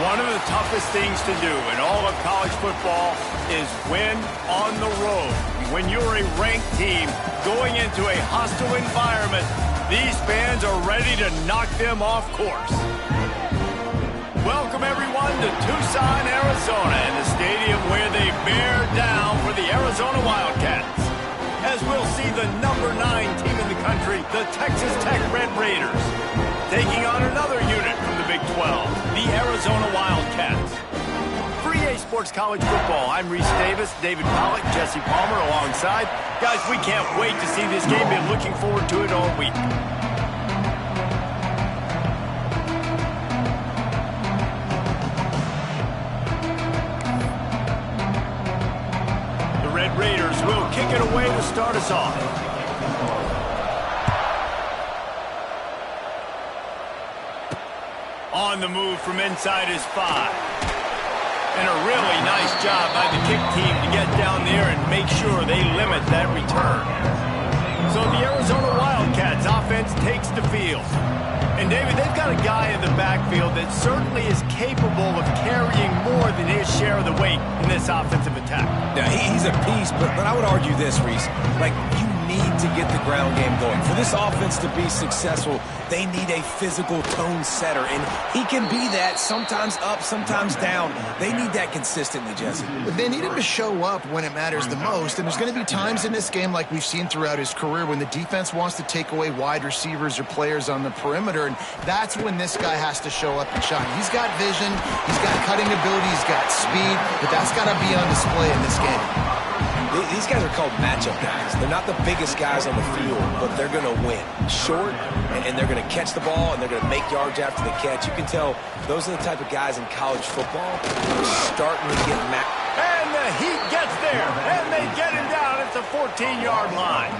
One of the toughest things to do in all of college football is win on the road. When you're a ranked team going into a hostile environment, these fans are ready to knock them off course. Welcome, everyone, to Tucson, Arizona, and the stadium where they bear down for the Arizona Wildcats. As we'll see the number 9 team in the country, the Texas Tech Red Raiders, taking on another unit from the Big 12, the Arizona Wildcats. For EA Sports College Football, I'm Reese Davis, David Pollack, Jesse Palmer alongside. Guys, we can't wait to see this game. Been looking forward to it all week. The Red Raiders will kick it away to start us off. On the move from inside his 5. And a really nice job by the kick team to get down there and make sure they limit that return. So the Arizona Wildcats offense takes the field. And David, they've got a guy in the backfield that certainly is capable of carrying more than his share of the weight in this offensive attack. Yeah, he's a piece, but I would argue this, Reese. Like, you need to get the ground game going. For this offense to be successful, they need a physical tone setter, and he can be that, sometimes up, sometimes down. They need that consistently, Jesse. They need him to show up when it matters the most, and there's going to be times in this game like we've seen throughout his career when the defense wants to take away wide receivers or players on the perimeter, and that's when this guy has to show up and shine. He's got vision, he's got cutting ability, he's got speed, but that's got to be on display in this game. These guys are called matchup guys. They're not the biggest guys on the field, but they're going to win. Short, and they're going to catch the ball, and they're going to make yards after the catch. You can tell those are the type of guys in college football who are starting to get And the Heat gets there, and they get him down at the 14-yard line.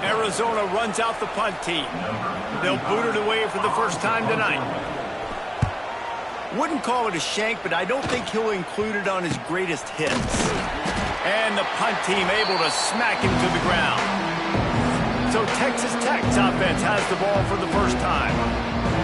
Arizona runs out the punt team. They'll boot it away for the first time tonight. Wouldn't call it a shank, but I don't think he'll include it on his greatest hits. And the punt team able to smack him to the ground. So Texas Tech's offense has the ball for the first time.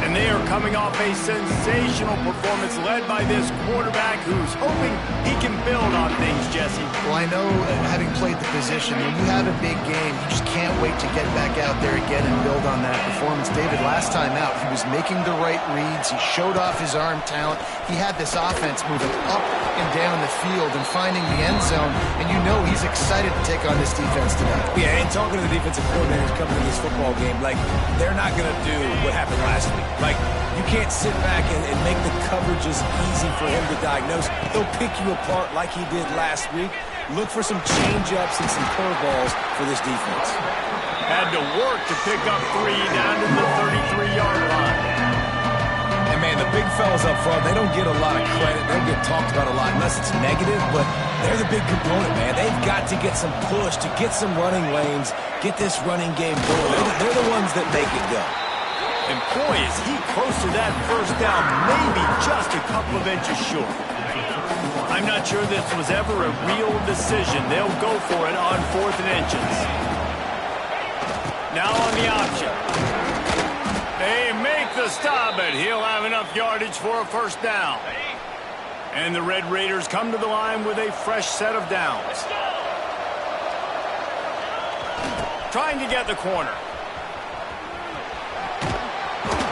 And they are coming off a sensational performance led by this quarterback who's hoping he can build on things, Jesse. Well, I know, having played the position, when you have a big game, you just can't wait to get back out there again and build on that performance. David, last time out, he was making the right reads. He showed off his arm talent. He had this offense moving up and down the field and finding the end zone, and you know he's excited to take on this defense tonight. Yeah, and talking to the defensive coordinators coming to this football game, like, they're not going to do what happened last week. Like, you can't sit back and make the coverages easy for him to diagnose. He'll pick you apart like he did last week. Look for some change-ups and some curveballs for this defense. Had to work to pick up 3 down to the 33-yard line. And, man, the big fellas up front, they don't get a lot of credit. They don't get talked about a lot unless it's negative, but they're the big component, man. They've got to get some push, to get some running lanes, get this running game going. They're the ones that make it go. And boy, is he close to that first down, maybe just a couple of inches short. I'm not sure this was ever a real decision. They'll go for it on 4th and inches. Now on the option. They make the stop, but he'll have enough yardage for a first down. And the Red Raiders come to the line with a fresh set of downs. Trying to get the corner.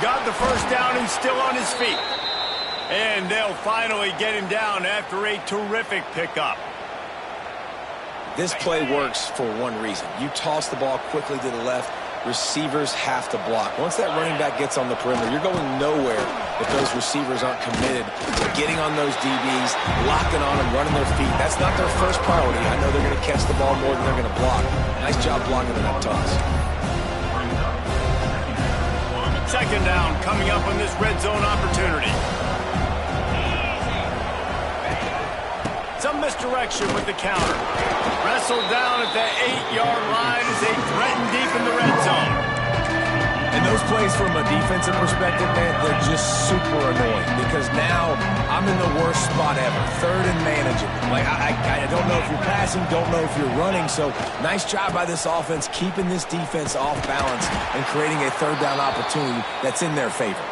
Got the first down and still on his feet. And they'll finally get him down after a terrific pickup. This play works for one reason. You toss the ball quickly to the left. Receivers have to block. Once that running back gets on the perimeter, you're going nowhere if those receivers aren't committed to getting on those DBs, locking on them, running their feet. That's not their first priority. I know they're going to catch the ball more than they're going to block. Nice job blocking in that toss. Second down coming up on this red zone opportunity. Some misdirection with the counter. Wrestled down at the 8-yard line as they threaten deep in the red zone. And those plays from a defensive perspective, man, they're just super annoying because now I'm in the worst spot ever. 3rd and manageable. Like, I don't know if you're passing, don't know if you're running. So nice job by this offense keeping this defense off balance and creating a 3rd down opportunity that's in their favor.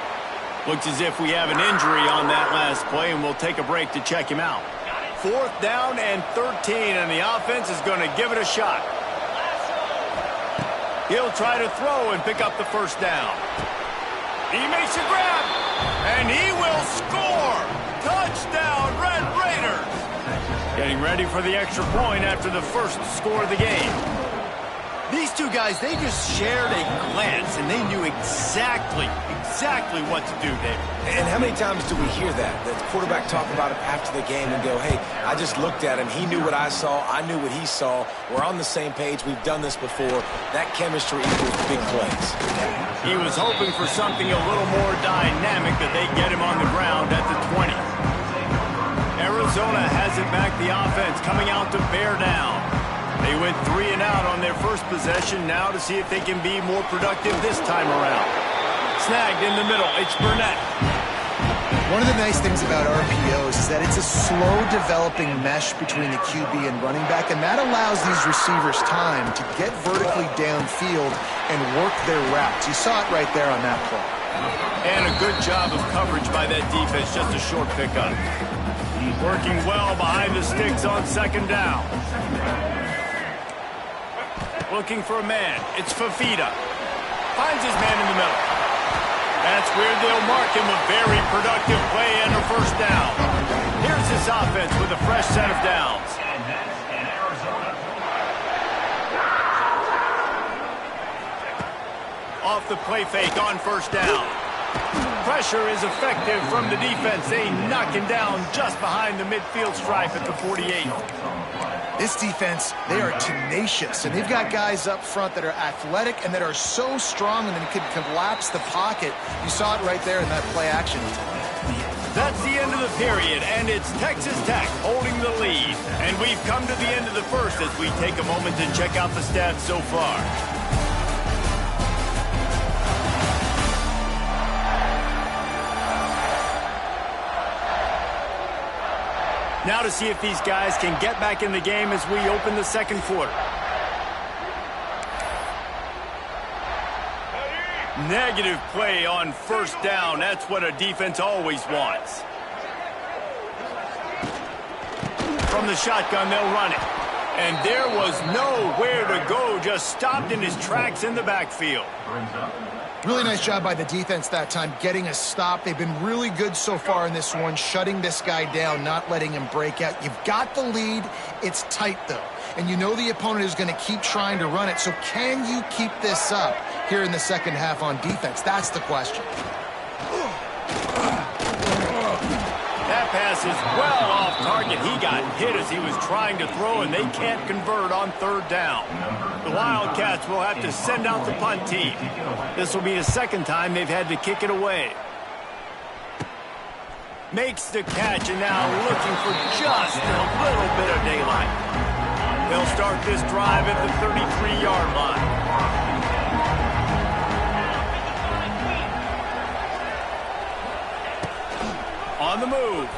Looks as if we have an injury on that last play, and we'll take a break to check him out. 4th down and 13, and the offense is going to give it a shot. He'll try to throw and pick up the first down. He makes a grab, and he will score! Touchdown, Red Raiders! Getting ready for the extra point after the first score of the game. These two guys, they just shared a glance, and they knew exactly what to do, David. And how many times do we hear that? The quarterback talk about it after the game and go, hey, I just looked at him. He knew what I saw. I knew what he saw. We're on the same page. We've done this before. That chemistry equals big plays. He was hoping for something a little more dynamic, that they get him on the ground at the 20. Arizona has it back, the offense coming out to bear down. They went 3 and out on their first possession, now to see if they can be more productive this time around. Snagged in the middle, it's Burnett. One of the nice things about RPOs is that it's a slow-developing mesh between the QB and running back, and that allows these receivers time to get vertically downfield and work their routes. You saw it right there on that play. And a good job of coverage by that defense, just a short pickup. Working well behind the sticks on 2nd down. Looking for a man. It's Fafita. Finds his man in the middle. That's where they'll mark him, a very productive play and a first down. Here's this offense with a fresh set of downs. Off the play fake on 1st down. Pressure is effective from the defense. They knock him down just behind the midfield stripe at the 48. This defense, they are tenacious, and they've got guys up front that are athletic and that are so strong and that can collapse the pocket. You saw it right there in that play action. That's the end of the period, and it's Texas Tech holding the lead. And we've come to the end of the first as we take a moment to check out the stats so far. Now to see if these guys can get back in the game as we open the second quarter. Negative play on 1st down. That's what a defense always wants. From the shotgun, they'll run it. And there was nowhere to go, just stopped in his tracks in the backfield. Really nice job by the defense that time, getting a stop. They've been really good so far in this one, shutting this guy down, not letting him break out. You've got the lead. It's tight, though. And you know the opponent is going to keep trying to run it. So can you keep this up here in the second half on defense? That's the question. That pass is well off target. He got hit as he was trying to throw, and they can't convert on 3rd down. The Wildcats will have to send out the punt team. This will be the 2nd time they've had to kick it away. Makes the catch, and now looking for just a little bit of daylight. They'll start this drive at the 33-yard line. On the move.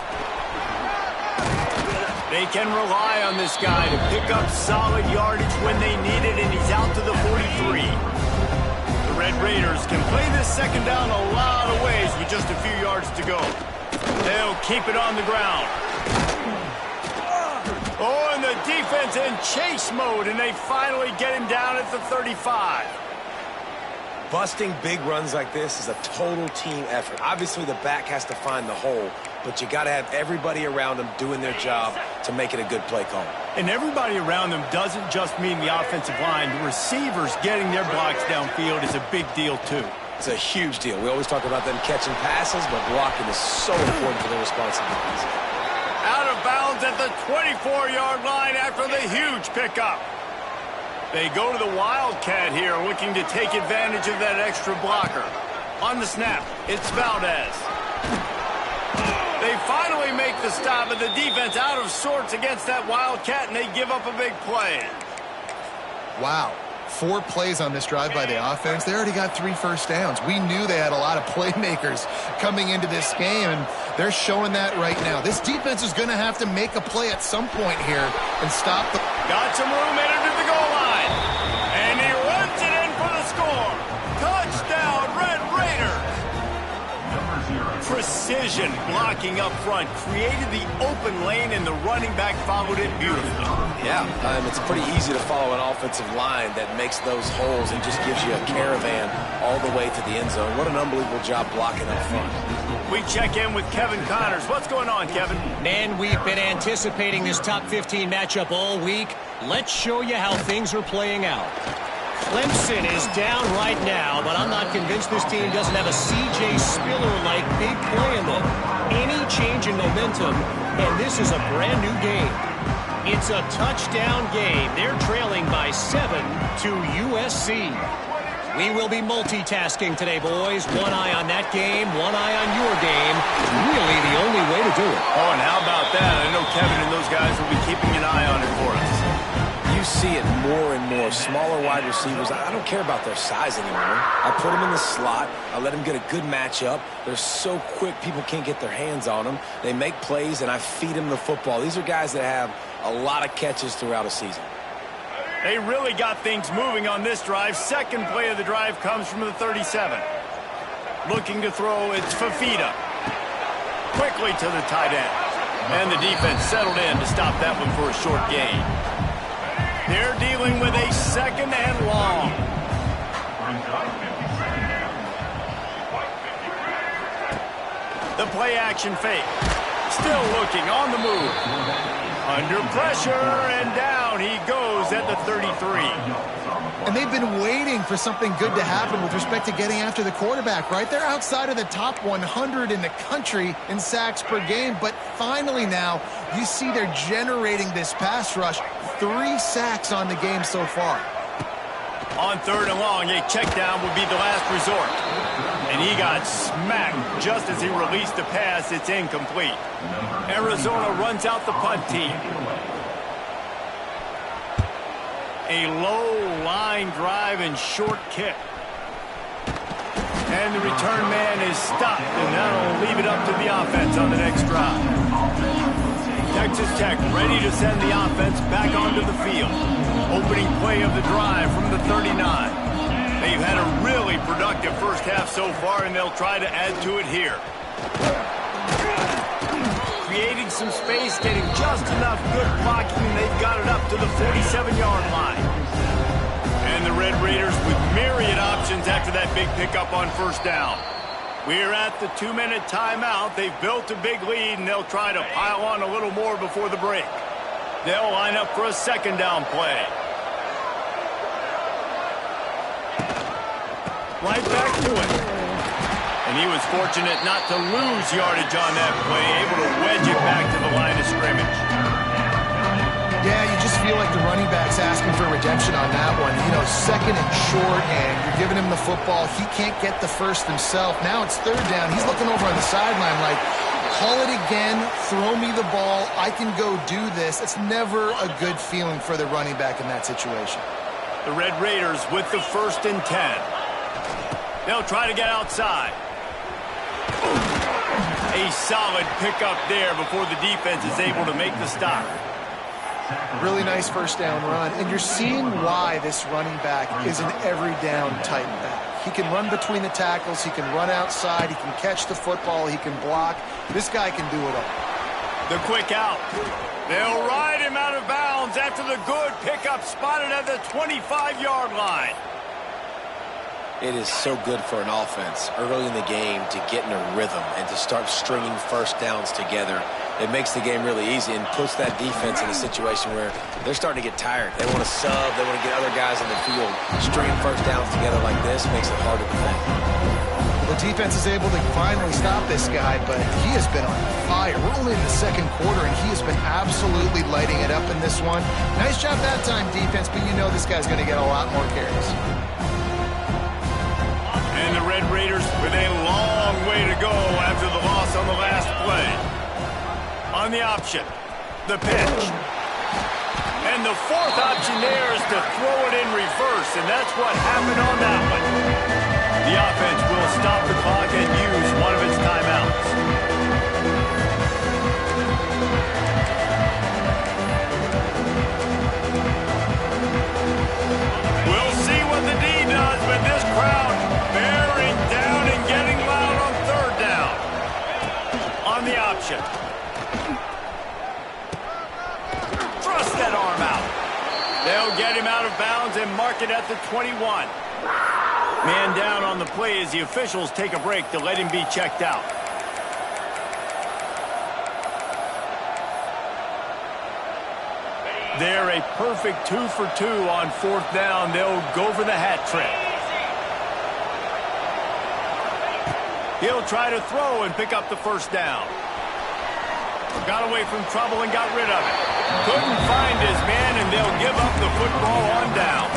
They can rely on this guy to pick up solid yardage when they need it, and he's out to the 43. The Red Raiders can play this 2nd down a lot of ways with just a few yards to go. They'll keep it on the ground. Oh, and the defense in chase mode, and they finally get him down at the 35. Busting big runs like this is a total team effort. Obviously, the back has to find the hole, but you got to have everybody around them doing their job to make it a good play call. And everybody around them doesn't just mean the offensive line. The receivers getting their blocks downfield is a big deal, too. It's a huge deal. We always talk about them catching passes, but blocking is so important for their responsibilities. Out of bounds at the 24-yard line after the huge pickup. They go to the Wildcat here, looking to take advantage of that extra blocker. On the snap, it's Valdez. They finally make the stop, but the defense out of sorts against that Wildcat, and they give up a big play. Wow. 4 plays on this drive by the offense. They already got 3 first downs. We knew they had a lot of playmakers coming into this game, and they're showing that right now. This defense is going to have to make a play at some point here and stop the... Got some room headed to the goal line. And he runs it in for the score. Touchdown, Red Raiders. precision blocking up front, created the open lane, and the running back followed it beautifully. Yeah, it's pretty easy to follow an offensive line that makes those holes and just gives you a caravan all the way to the end zone. What an unbelievable job blocking up front. We check in with Kevin Connors. What's going on, Kevin? Man, we've been anticipating this top 15 matchup all week. Let's show you how things are playing out. Clemson is down right now, but I'm not convinced this team doesn't have a C.J. Spiller-like big play in them. Any change in momentum, and this is a brand new game. It's a touchdown game. They're trailing by 7 to USC. We will be multitasking today, boys. One eye on that game, one eye on your game. Really the only way to do it. Oh, and how about that? I know Kevin and those guys will be keeping an eye on it for us. You see it more and more. Smaller wide receivers, I don't care about their size anymore. I put them in the slot. I let them get a good matchup. They're so quick, people can't get their hands on them. They make plays, and I feed them the football. These are guys that have a lot of catches throughout a season. They really got things moving on this drive. Second play of the drive comes from the 37. Looking to throw, it's Fafita. Quickly to the tight end. And the defense settled in to stop that one for a short gain. They're dealing with a second and long. The play action fake. Still looking on the move. Under pressure, and down he goes at the 33. And they've been waiting for something good to happen with respect to getting after the quarterback, right? They're outside of the top 100 in the country in sacks per game, but finally now you see they're generating this pass rush. 3 sacks on the game so far. On third and long, a check down would be the last resort. And he got smacked just as he released the pass. It's incomplete. Arizona runs out the punt team. A low line drive and short kick. And the return man is stopped, and that'll leave it up to the offense on the next drive. Texas Tech ready to send the offense back onto the field. Opening play of the drive from the 39. They've had a really productive first half so far, and they'll try to add to it here. Creating some space, getting just enough good blocking, and they've got it up to the 47-yard line. And the Red Raiders with myriad options after that big pickup on first down. We're at the 2-minute timeout. They've built a big lead, and they'll try to pile on a little more before the break. They'll line up for a second down play. Right back to it. And he was fortunate not to lose yardage on that play, able to wedge it back to the line of scrimmage. Yeah, you just feel like the running back's asking for redemption on that one. You know, second and short, and you're giving him the football. He can't get the first himself. Now it's third down. He's looking over on the sideline like, call it again, throw me the ball, I can go do this. It's never a good feeling for the running back in that situation. The Red Raiders with the 1st and 10. They'll try to get outside. A solid pickup there before the defense is able to make the stop. Really nice first down run, and you're seeing why this running back is an every down type back. He can run between the tackles, he can run outside, he can catch the football, he can block. This guy can do it all. The quick out. They'll ride him out of bounds after the good pickup spotted at the 25-yard line. It is so good for an offense early in the game to get in a rhythm and to start stringing first downs together. It makes the game really easy and puts that defense in a situation where they're starting to get tired. They want to sub. They want to get other guys in the field. Stringing first downs together like this makes it hard to defend. The defense is able to finally stop this guy, but he has been on fire. We're only in the second quarter, and he has been absolutely lighting it up in this one. Nice job that time, defense, but you know this guy's going to get a lot more carries. And the Red Raiders with a long way to go after the loss on the last play. On the option, the pitch. And the fourth option there is to throw it in reverse, and that's what happened on that one. The offense will stop the clock and use one of its timeouts. We'll see what the D does, but this crowd bearing down and getting loud on third down. get him out of bounds and mark it at the 21. Man down on the play as the officials take a break to let him be checked out. They're a perfect 2 for 2 on 4th down. They'll go for the hat trick. He'll try to throw and pick up the first down. Got away from trouble and got rid of it. Couldn't find his man, and they'll give up the football on downs.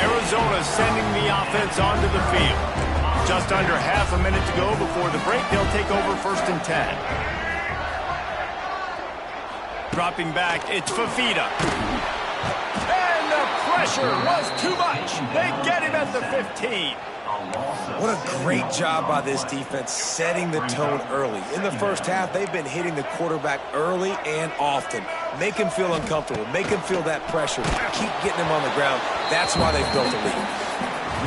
Arizona sending the offense onto the field. Just under half a minute to go before the break. They'll take over 1st and 10. Dropping back, it's Fafita. And the pressure was too much. They get him at the 15. What a great job by this defense setting the tone early. In the first half, they've been hitting the quarterback early and often. Make him feel uncomfortable. Make him feel that pressure. Keep getting him on the ground. That's why they've built a lead.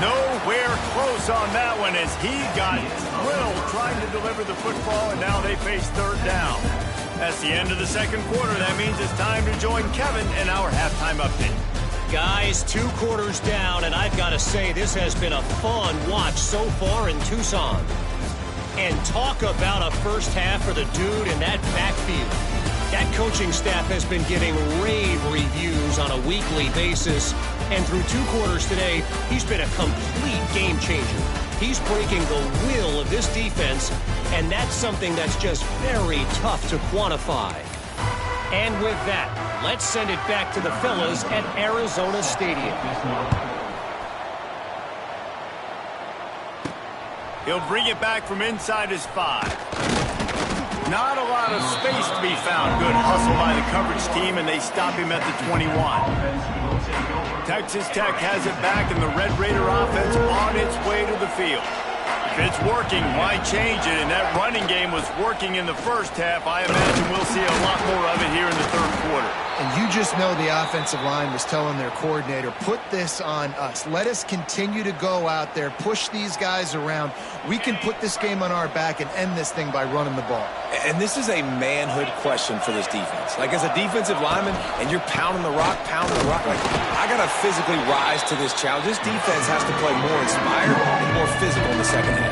Nowhere close on that one as he got thrilled trying to deliver the football, and now they face 3rd down. That's the end of the 2nd quarter. That means it's time to join Kevin in our halftime update. Guys, 2 quarters down, and I've got to say this has been a fun watch so far in Tucson. And talk about a first half for the dude in that backfield. That coaching staff has been giving rave reviews on a weekly basis, and through 2 quarters today, he's been a complete game changer. He's breaking the will of this defense, and that's something that's just very tough to quantify. And with that, let's send it back to the fellas at Arizona Stadium. He'll bring it back from inside his 5. Not a lot of space to be found. Good hustle by the coverage team, and they stop him at the 21. Texas Tech has it back, and the Red Raider offense on its way to the field. If it's working, why change it? And that running game was working in the first half. I imagine we'll see a lot more of it here in the 3rd quarter. And you just know the offensive line was telling their coordinator, put this on us. Let us continue to go out there, push these guys around. We can put this game on our back and end this thing by running the ball. And this is a manhood question for this defense. Like, as a defensive lineman, and you're pounding the rock, like, I got to physically rise to this challenge. This defense has to play more inspired and more physical in the second half.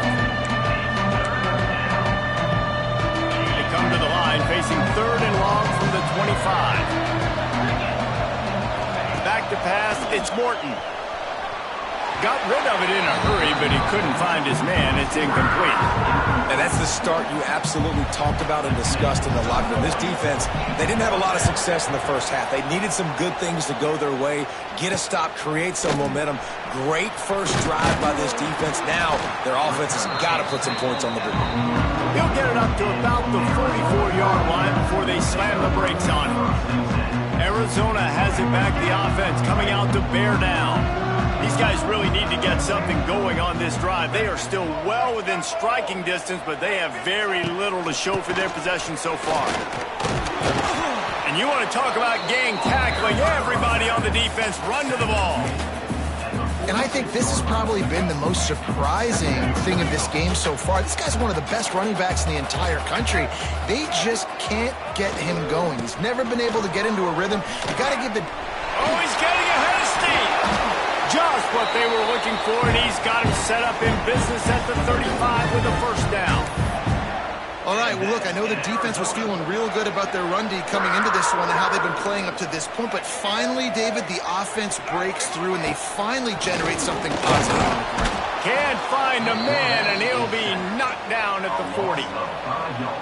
They come to the line, facing 3rd and long from the 25. Back to pass, it's Morton. Got rid of it in a hurry, but he couldn't find his man. It's incomplete. And that's the start you absolutely talked about and discussed in the locker room. This defense, they didn't have a lot of success in the first half. They needed some good things to go their way, get a stop, create some momentum. Great first drive by this defense. Now their offense has got to put some points on the board. He'll get it up to about the 44-yard line before they slam the brakes on him. Arizona has it back, the offense coming out to bear down. These guys really need to get something going on this drive. They are still well within striking distance, but they have very little to show for their possession so far. And you want to talk about gang tackling. Everybody on the defense run to the ball. And I think this has probably been the most surprising thing of this game so far. This guy's one of the best running backs in the entire country. They just can't get him going. He's never been able to get into a rhythm. You got to give the... Oh, he's getting ahead of steam. Just what they were looking for, and he's got him set up in business at the 35 with a first down. All right, well, look, I know the defense was feeling real good about their run D coming into this one and how they've been playing up to this point, but finally, David, the offense breaks through, and they finally generate something positive. Can't find a man, and he'll be knocked down at the 40.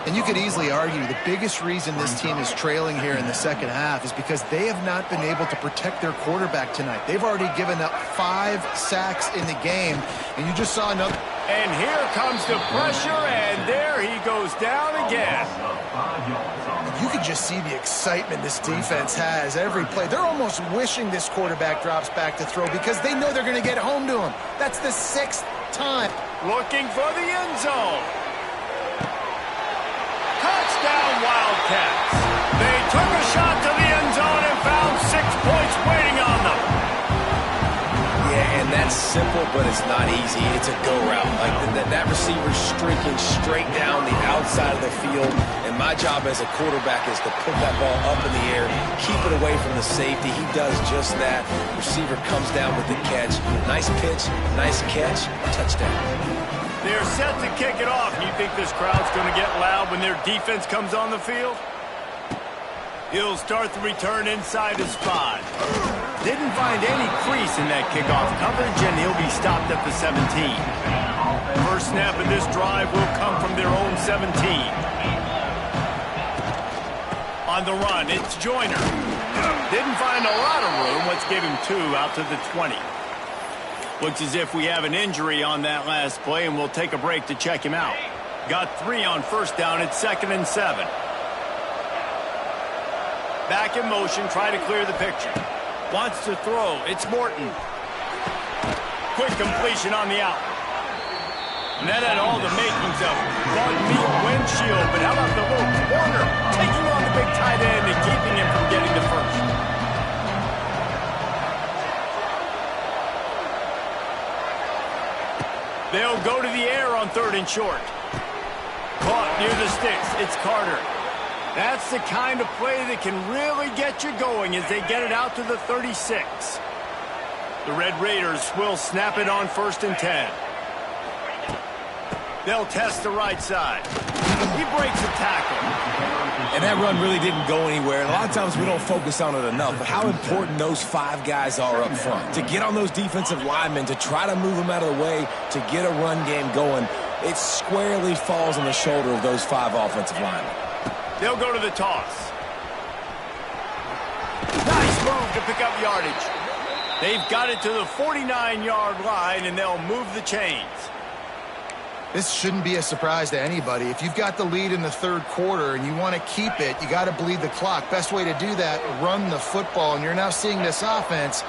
And you could easily argue the biggest reason this team is trailing here in the second half is because they have not been able to protect their quarterback tonight. They've already given up 5 sacks in the game, and you just saw another... And here comes the pressure, and there he goes down again. You can just see the excitement this defense has every play. They're almost wishing this quarterback drops back to throw because they know they're going to get home to him. That's the 6th time. Looking for the end zone. Touchdown, Wildcats. They took a shot to the end zone and found 6 points waiting on them. Yeah, and that's simple, but it's not easy. It's a go route. Like that receiver's streaking straight down the outside of the field, and And my job as a quarterback is to put that ball up in the air, keep it away from the safety. He does just that. Receiver comes down with the catch. Nice pitch, nice catch, touchdown. They're set to kick it off. You think this crowd's going to get loud when their defense comes on the field? He'll start the return inside his 5. Didn't find any crease in that kickoff coverage, and he'll be stopped at the 17. First snap of this drive will come from their own 17. On the run, it's Joyner. Didn't find a lot of room. Let's give him 2 out to the 20. Looks as if we have an injury on that last play, and we'll take a break to check him out. Got 3 on first down. It's 2nd and 7. Back in motion, try to clear the picture. Wants to throw. It's Morton. Quick completion on the out. And that had all the makings of Bud Meal windshield. But how about the little corner taking on the big tight end and keeping him from getting the first? They'll go to the air on 3rd and short. Caught near the sticks. It's Carter. That's the kind of play that can really get you going as they get it out to the 36. The Red Raiders will snap it on 1st and 10. They'll test the right side. He breaks a tackle. And that run really didn't go anywhere. And a lot of times we don't focus on it enough, but how important those 5 guys are up front. To get on those defensive linemen, to try to move them out of the way, to get a run game going, it squarely falls on the shoulder of those 5 offensive linemen. They'll go to the toss. Nice move to pick up yardage. They've got it to the 49-yard line, and they'll move the chains. This shouldn't be a surprise to anybody. If you've got the lead in the 3rd quarter and you want to keep it, you got to bleed the clock. Best way to do that, run the football. And you're now seeing this offense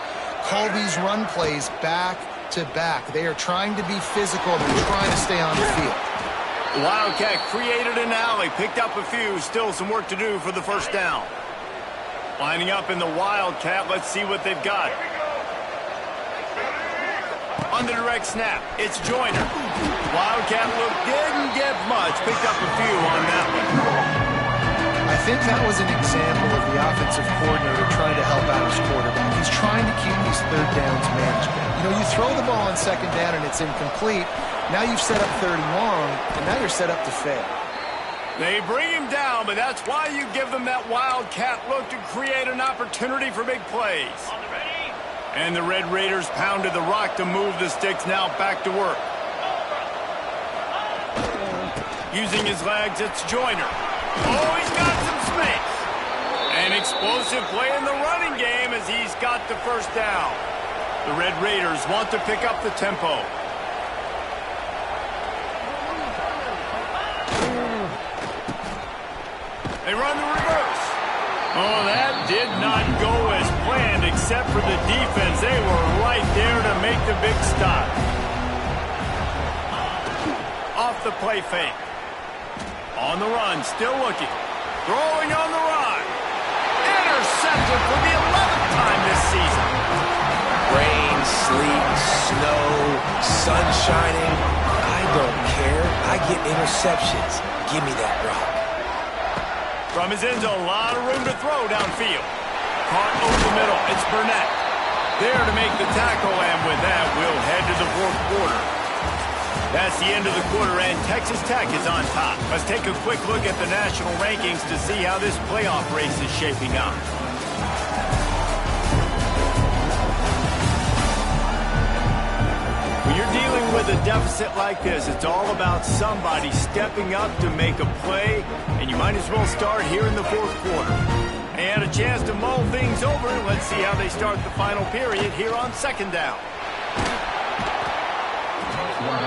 call these run plays back to back. They are trying to be physical. They're trying to stay on the field. The Wildcat created an alley, picked up a few, still some work to do for the first down. Lining up in the Wildcat, let's see what they've got. On the direct snap, it's Joyner. Wildcat look didn't get much, picked up a few on that one. I think that was an example of the offensive coordinator trying to help out his quarterback. He's trying to keep these 3rd downs manageable. You know, you throw the ball on 2nd down and it's incomplete. Now you've set up 3rd and long, and now you're set up to fail. They bring him down, but that's why you give them that Wildcat look to create an opportunity for big plays. And the Red Raiders pounded the rock to move the sticks, now back to work. Using his legs, it's Joyner. Oh, he's got some space. An explosive play in the running game as he's got the first down. The Red Raiders want to pick up the tempo. They run the reverse. Oh, that did not go as planned except for the defense. They were right there to make the big stop. Off the play fake. On the run, still looking. Throwing on the run. Intercepted for the 11th time this season. Rain, sleet, snow, sun shining. I don't care. I get interceptions. Give me that rock. From his end zone, a lot of room to throw downfield. Caught over the middle. It's Burnett. There to make the tackle, and with that, we'll head to the 4th quarter. That's the end of the quarter, and Texas Tech is on top. Let's take a quick look at the national rankings to see how this playoff race is shaping up. When you're dealing with a deficit like this, it's all about somebody stepping up to make a play, and you might as well start here in the 4th quarter. And a chance to mull things over. Let's see how they start the final period here on 2nd down.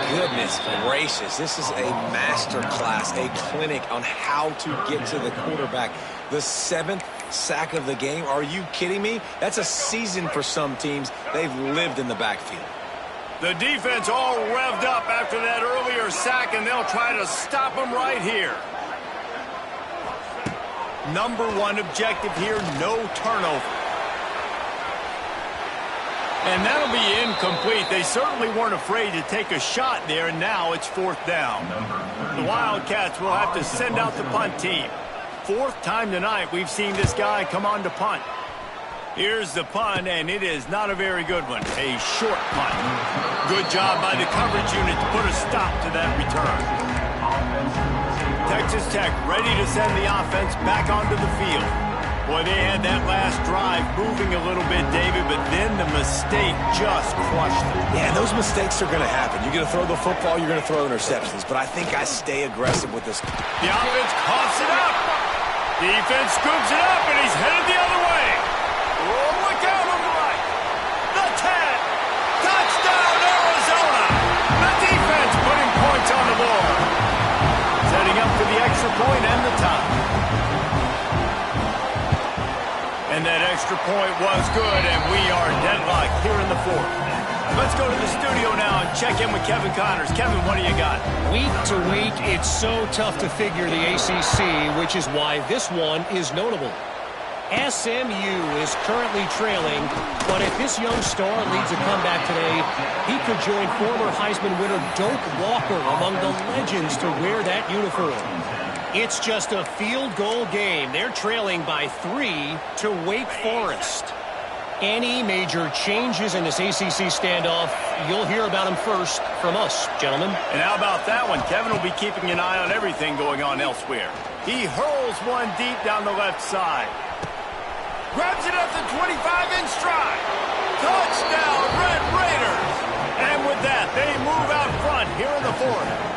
Goodness gracious, this is a master class, a clinic on how to get to the quarterback. The 7th sack of the game. Are you kidding me? That's a season for some teams. They've lived in the backfield. The defense all revved up after that earlier sack, and they'll try to stop them right here. Number 1 objective here, no turnover. And that'll be incomplete. They certainly weren't afraid to take a shot there, and now it's 4th down. The Wildcats will have to send out the punt team. 4th time tonight we've seen this guy come on to punt. Here's the punt, and it is not a very good one. A short punt. Good job by the coverage unit to put a stop to that return. Texas Tech ready to send the offense back onto the field. Boy, they had that last drive moving a little bit, David, but then the mistake just crushed them. Yeah, those mistakes are going to happen. You're going to throw the football, you're going to throw interceptions, but I think I stay aggressive with this. The offense coughs it up. Defense scoops it up, and he's headed the other way. Oh, look out on the right. The 10. Touchdown, Arizona. The defense putting points on the board. Setting up for the extra point and the tie. And that extra point was good, and we are deadlocked here in the 4th. Let's go to the studio now and check in with Kevin Connors. Kevin, what do you got? Week to week, it's so tough to figure the ACC, which is why this one is notable. SMU is currently trailing, but if this young star leads a comeback today, he could join former Heisman winner Doak Walker among the legends to wear that uniform. It's just a field goal game. They're trailing by 3 to Wake Forest. Any major changes in this ACC standoff, you'll hear about them first from us, gentlemen. And how about that one? Kevin will be keeping an eye on everything going on elsewhere. He hurls one deep down the left side. Grabs it at the 25 in stride. Touchdown, Red Raiders. And with that, they move out front here in the 4th.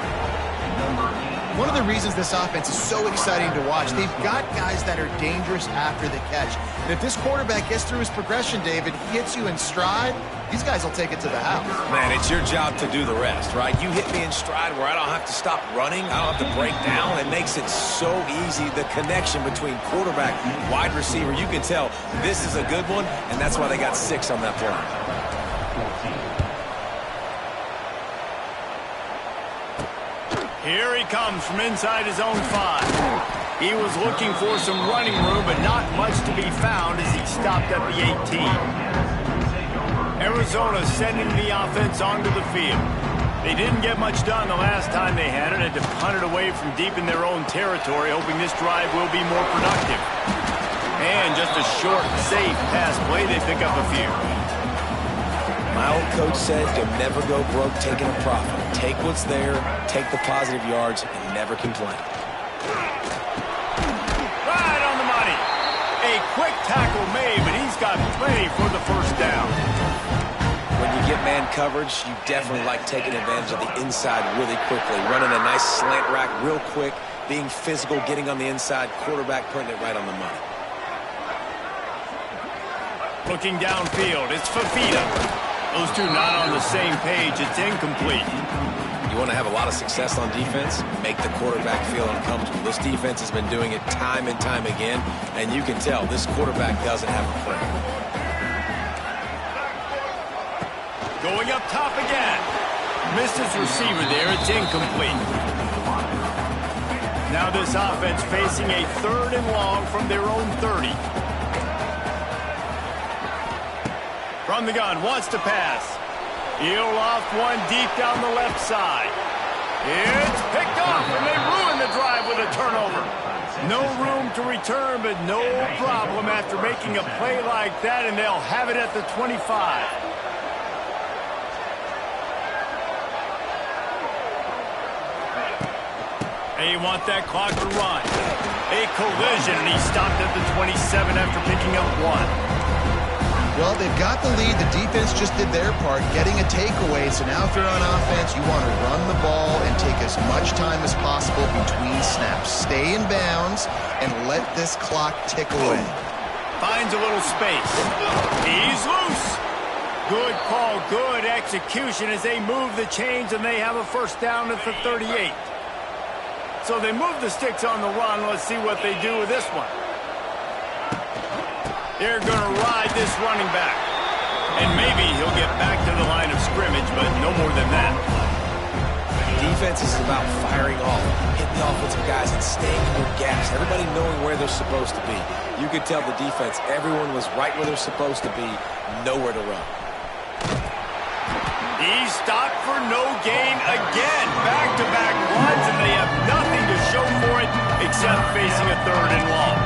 One of the reasons this offense is so exciting to watch, they've got guys that are dangerous after the catch. And if this quarterback gets through his progression, David, he hits you in stride, these guys will take it to the house. Man, it's your job to do the rest, right? You hit me in stride where I don't have to stop running. I don't have to break down. It makes it so easy. The connection between quarterback, wide receiver, you can tell this is a good one, and that's why they got 6 on that play. Here he comes from inside his own 5. He was looking for some running room, but not much to be found as he stopped at the 18. Arizona sending the offense onto the field. They didn't get much done the last time they had it, and to punt it away from deep in their own territory, hoping this drive will be more productive. And just a short, safe pass play, they pick up a few. My old coach said, you'll never go broke taking a profit. Take what's there, take the positive yards, and never complain. Right on the money. A quick tackle made, but he's got plenty for the 1st down. When you get man coverage, you definitely like taking advantage of the inside really quickly. Running a nice slant rack real quick, being physical, getting on the inside, quarterback putting it right on the money. Looking downfield, it's Fafita. Those two not on the same page. It's incomplete. You want to have a lot of success on defense? Make the quarterback feel uncomfortable. This defense has been doing it time and time again, and you can tell this quarterback doesn't have a friend. Going up top again. Missed his receiver there. It's incomplete. Now this offense facing a 3rd and long from their own 30. From the gun, wants to pass. He'll loft one deep down the left side. It's picked off, and they ruin the drive with a turnover. No room to return, but no problem after making a play like that, and they'll have it at the 25. They want that clock to run. A collision, and he stopped at the 27 after picking up 1. Well, they've got the lead. The defense just did their part, getting a takeaway. So now if they're on offense, you want to run the ball and take as much time as possible between snaps. Stay in bounds and let this clock tick away. Finds a little space. He's loose. Good call, good execution as they move the chains, and they have a 1st down at the 38. So they move the sticks on the run. Let's see what they do with this one. They're going to ride this running back. And maybe he'll get back to the line of scrimmage, but no more than that. Defense is about firing off, hitting the offensive guys and staying in their gaps. Everybody knowing where they're supposed to be. You could tell the defense, everyone was right where they're supposed to be, nowhere to run. He's stopped for no gain again. Back-to-back runs, and they have nothing to show for it except facing a 3rd and long.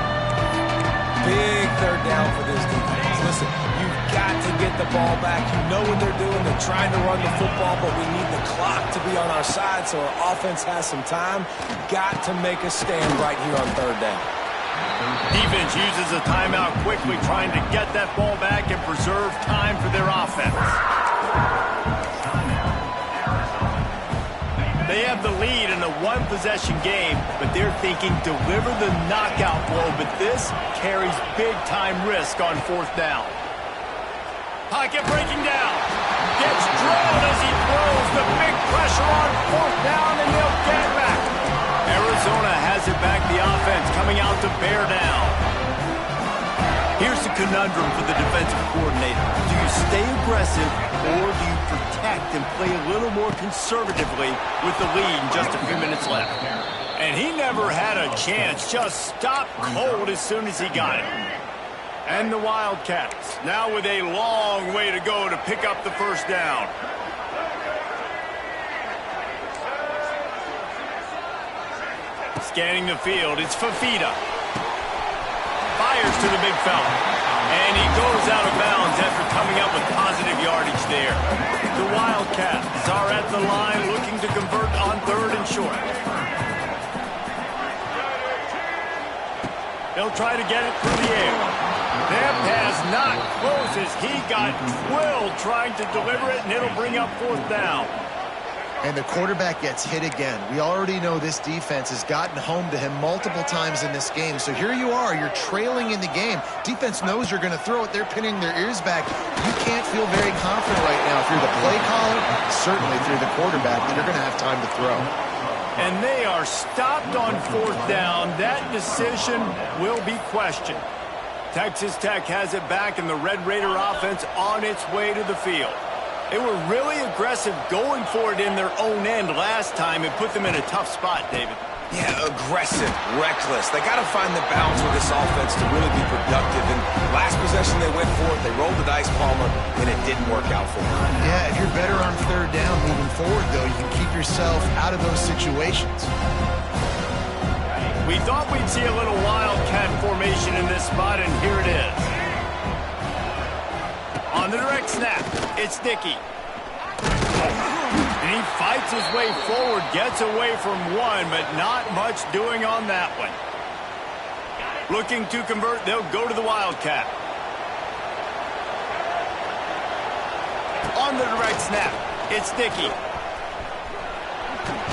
Big 3rd down for this defense. Listen, you've got to get the ball back. You know what they're doing. They're trying to run the football, but we need the clock to be on our side so our offense has some time. You've got to make a stand right here on 3rd down. Defense uses a timeout quickly, trying to get that ball back and preserve time for their offense. They have the lead in a 1-possession game, but they're thinking deliver the knockout blow, but this carries big-time risk on 4th down. Pocket breaking down. Gets drilled as he throws. The big pressure on 4th down, and they'll get it back. Arizona has it back, the offense coming out to bear down. Here's the conundrum for the defensive coordinator. Do you stay aggressive or do you protect and play a little more conservatively with the lead and just a few minutes left? And he never had a chance, just stopped cold as soon as he got it. And the Wildcats, now with a long way to go to pick up the 1st down. Scanning the field, it's Fafita. Fires to the big fella. And he goes out of bounds after coming up with positive yardage there. The Wildcats are at the line looking to convert on 3rd and short. They'll try to get it through the air. That pass not close as he got twilled trying to deliver it, and it'll bring up 4th down. And the quarterback gets hit again. We already know this defense has gotten home to him multiple times in this game. So here you are, you're trailing in the game. Defense knows you're going to throw it. They're pinning their ears back. You can't feel very confident right now if you're the play caller, certainly if you're the quarterback, that you're going to have time to throw. And they are stopped on 4th down. That decision will be questioned. Texas Tech has it back, and the Red Raider offense on its way to the field. They were really aggressive going for it in their own end last time and put them in a tough spot, David. Yeah, aggressive, reckless. They got to find the balance with this offense to really be productive. And last possession they went for it, they rolled the dice, Palmer, and it didn't work out for them. Yeah, if you're better on 3rd down moving forward, though, you can keep yourself out of those situations. We thought we'd see a little Wildcat formation in this spot, and here it is. On the direct snap, it's Dickey. And he fights his way forward, gets away from one, but not much doing on that one. Looking to convert, they'll go to the Wildcat. On the direct snap, it's Dickey.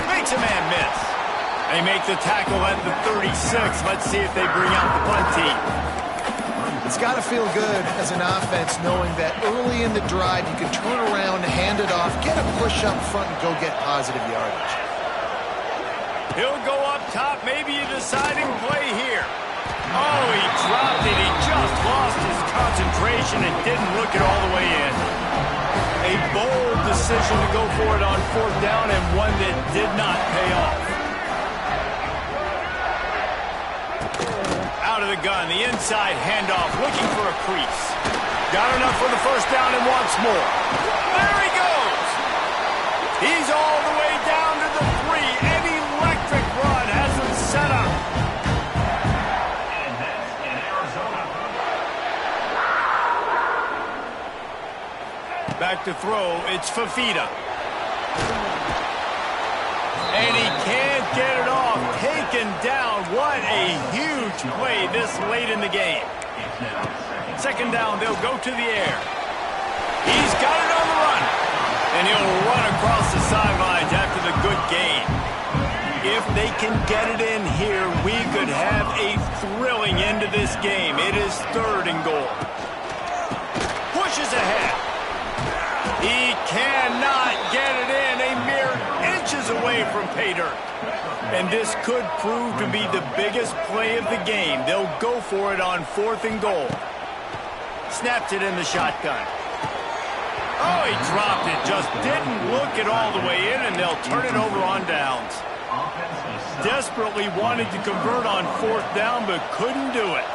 Makes a man miss. They make the tackle at the 36. Let's see if they bring out the punt team. It's got to feel good as an offense knowing that early in the drive you can turn around, hand it off, get a push up front, and go get positive yardage. He'll go up top, maybe a deciding play here. Oh, he dropped it. He just lost his concentration and didn't look it all the way in. A bold decision to go for it on 4th down, and one that did not pay off. Out of the gun, the inside handoff, looking for a crease. Got enough for the 1st down and wants more. There he goes! He's all the way down to the 3. An electric run has him set up. Back to throw, it's Fafita. And he can't get it off. Taken down. What a huge play this late in the game. 2nd down, they'll go to the air. He's got it on the run. And he'll run across the sidelines after the good gain. If they can get it in here, we could have a thrilling end to this game. It is 3rd and goal. Pushes ahead. He cannot get it in. A mere inches away from pay dirt. And this could prove to be the biggest play of the game. They'll go for it on 4th and goal. Snaps it in the shotgun. Oh, he dropped it. Just didn't look it all the way in, and they'll turn it over on downs. Desperately wanted to convert on 4th down, but couldn't do it.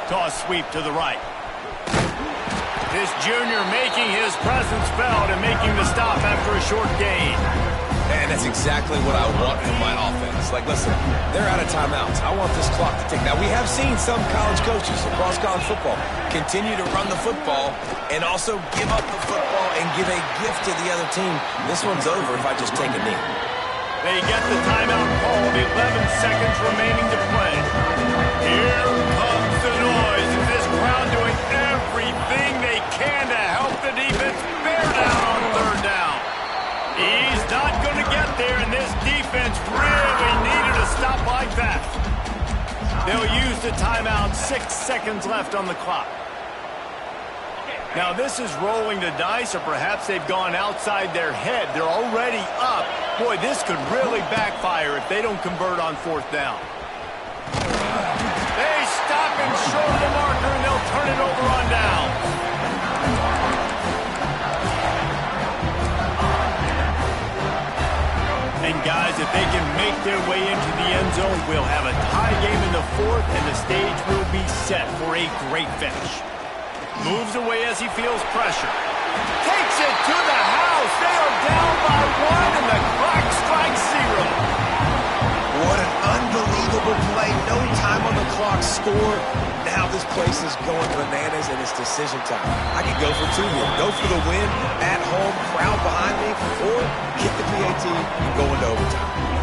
Toss sweep to the right. This junior making his presence felt and making the stop after a short gain. And that's exactly what I want from my offense. Like, listen, they're out of timeouts. I want this clock to tick. Now, we have seen some college coaches across college football continue to run the football and also give up the football and give a gift to the other team. This one's over if I just take a knee. They get the timeout called, 11 seconds remaining to play. Here comes the noise, and this crowd doing everything they can to help the defense bear down on third down. He's not going to get there, and this defense really needed a stop like that. They'll use the timeout, 6 seconds left on the clock. Now, this is rolling the dice, or perhaps they've gone outside their head. They're already up. Boy, this could really backfire if they don't convert on fourth down. They stop him short of the marker, and they'll turn it over on down. And, guys, if they can make their way into the end zone, we'll have a tie game in the fourth, and the stage will be set for a great finish. Moves away as he feels pressure. Takes it to the house. They are down by 1, and the clock strikes 0. What an unbelievable play. No time on the clock. Score. Now this place is going bananas, and it's decision time. I could go for 2 here. Go for the win at home, crowd behind me, or kick the PAT and go into overtime.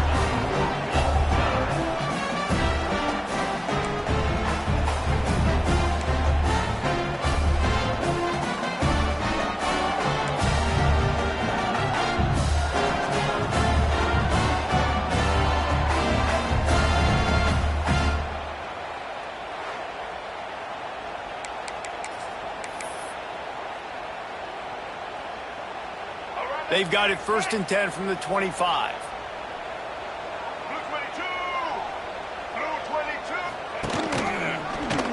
They've got it 1st and 10 from the 25.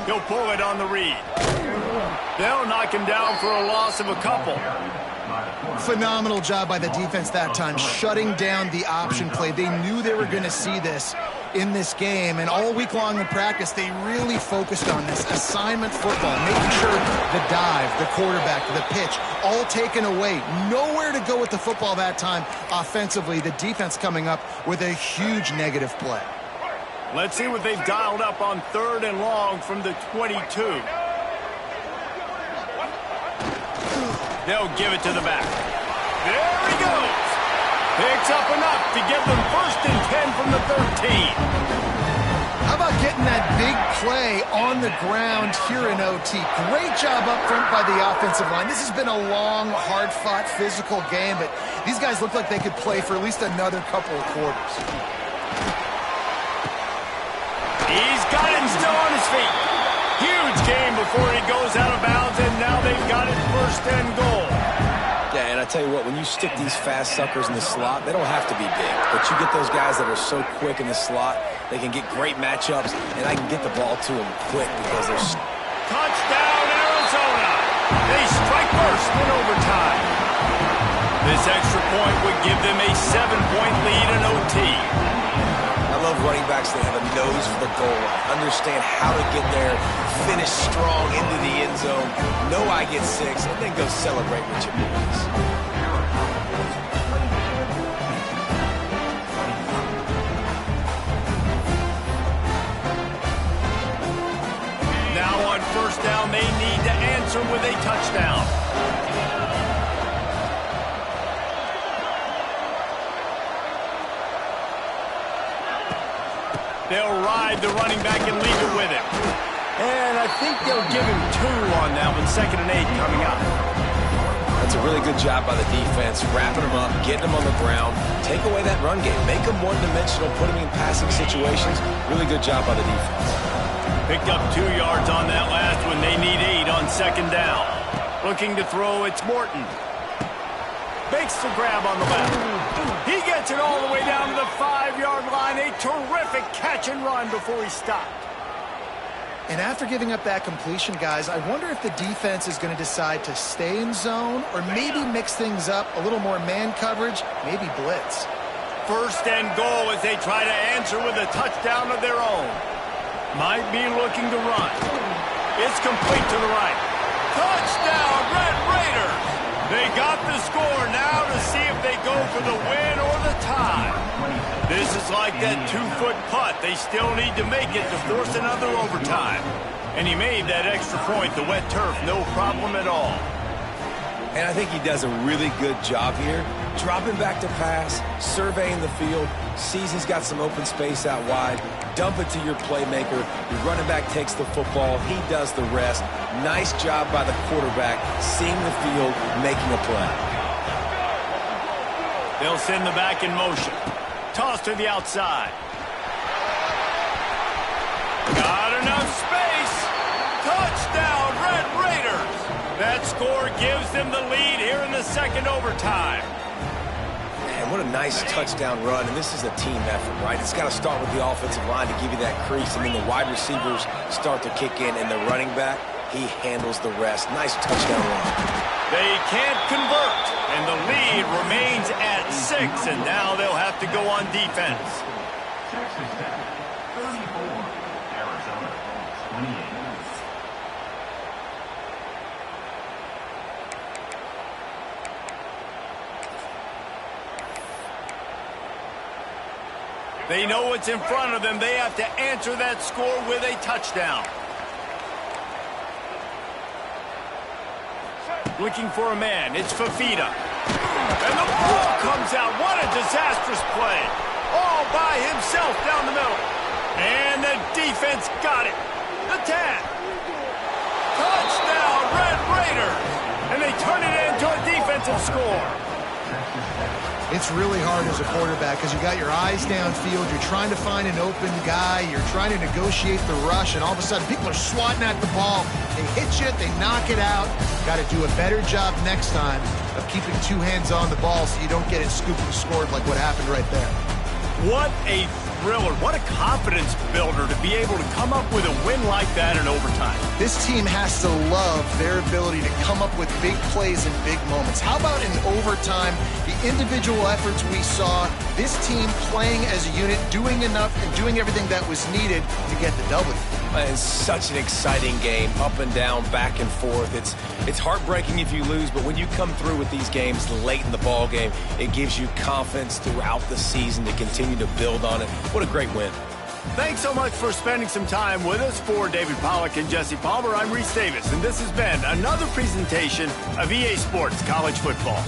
He'll pull it on the read. They'll knock him down for a loss of a couple. Phenomenal job by the defense that time, shutting down the option play. They knew they were going to see this in this game, and all week long in practice, they really focused on this assignment football, making sure the dive, the quarterback, the pitch, all taken away. Nowhere to go with the football that time offensively. The defense coming up with a huge negative play. Let's see what they've dialed up on 3rd and long from the 22. They'll give it to the back. There he goes. Picks up enough to give them 1st and 10 from the 13. How about getting that big play on the ground here in OT? Great job up front by the offensive line. This has been a long, hard-fought, physical game, but these guys look like they could play for at least another couple of quarters. He's got it still on his feet. Huge game before he goes out of bounds, and now they've got it 1st and goal. Yeah, and I tell you what, when you stick these fast suckers in the slot, they don't have to be big. But you get those guys that are so quick in the slot, they can get great matchups, and I can get the ball to them quick because they're... Touchdown, Arizona! They strike first in overtime. This extra point would give them a 7-point lead in OT. I love running backs that have a nose for the goal line, understand how to get there, finish strong into the end zone, know I get 6, and then go celebrate with your boys. Now on 1st down, they need to answer with a touchdown. They'll ride the running back and leave it with him. And I think they'll give him 2 on that one, 2nd and 8 coming up. That's a really good job by the defense, wrapping them up, getting them on the ground, take away that run game, make them one-dimensional, put them in passing situations. Really good job by the defense. Picked up 2 yards on that last one. They need 8 on 2nd down. Looking to throw, it's Morton. Makes the grab on the left. He gets it all the way down to the 5-yard line. A terrific catch and run before he stopped. And after giving up that completion, guys, I wonder if the defense is going to decide to stay in zone or maybe mix things up, a little more man coverage, maybe blitz. 1st and goal as they try to answer with a touchdown of their own. Might be looking to run. It's complete to the right. Touchdown, Red Raiders! They got the score now to see if they go for the win or the tie. This is like that 2-foot putt. They still need to make it to force another overtime. And he made that extra point, the wet turf, no problem at all. And I think he does a really good job here. Dropping back to pass, surveying the field, sees he's got some open space out wide, dump it to your playmaker. Your running back takes the football. He does the rest. Nice job by the quarterback, seeing the field, making a play. They'll send the back in motion. Toss to the outside. Got enough space. Touchdown, Red Raiders. That score gives them the lead here in the second overtime. Man, what a nice touchdown run, and this is a team effort, right? It's got to start with the offensive line to give you that crease, and then the wide receivers start to kick in, and the running back, he handles the rest. Nice touchdown run. They can't convert, and the lead remains at 6, and now they'll have to go on defense. Texas Tech, 34, Arizona, 28. They know what's in front of them. They have to answer that score with a touchdown. Looking for a man. It's Fafita. And the ball comes out. What a disastrous play. All by himself down the middle. And the defense got it. The tag. Touchdown, Red Raiders. And they turn it into a defensive score. It's really hard as a quarterback because you got your eyes downfield. You're trying to find an open guy. You're trying to negotiate the rush, and all of a sudden people are swatting at the ball. They hit you, they knock it out. Got to do a better job next time of keeping two hands on the ball so you don't get it scooped and scored like what happened right there. What a thriller. What a confidence builder to be able to come up with a win like that in overtime. This team has to love their ability to come up with big plays in big moments. How about in overtime, the individual efforts we saw, this team playing as a unit, doing enough and doing everything that was needed to get the W. It's such an exciting game, up and down, back and forth. It's heartbreaking if you lose, but when you come through with these games late in the ball game, it gives you confidence throughout the season to continue to build on it. What a great win. Thanks so much for spending some time with us. For David Pollack and Jesse Palmer, I'm Reese Davis, and this has been another presentation of EA Sports College Football.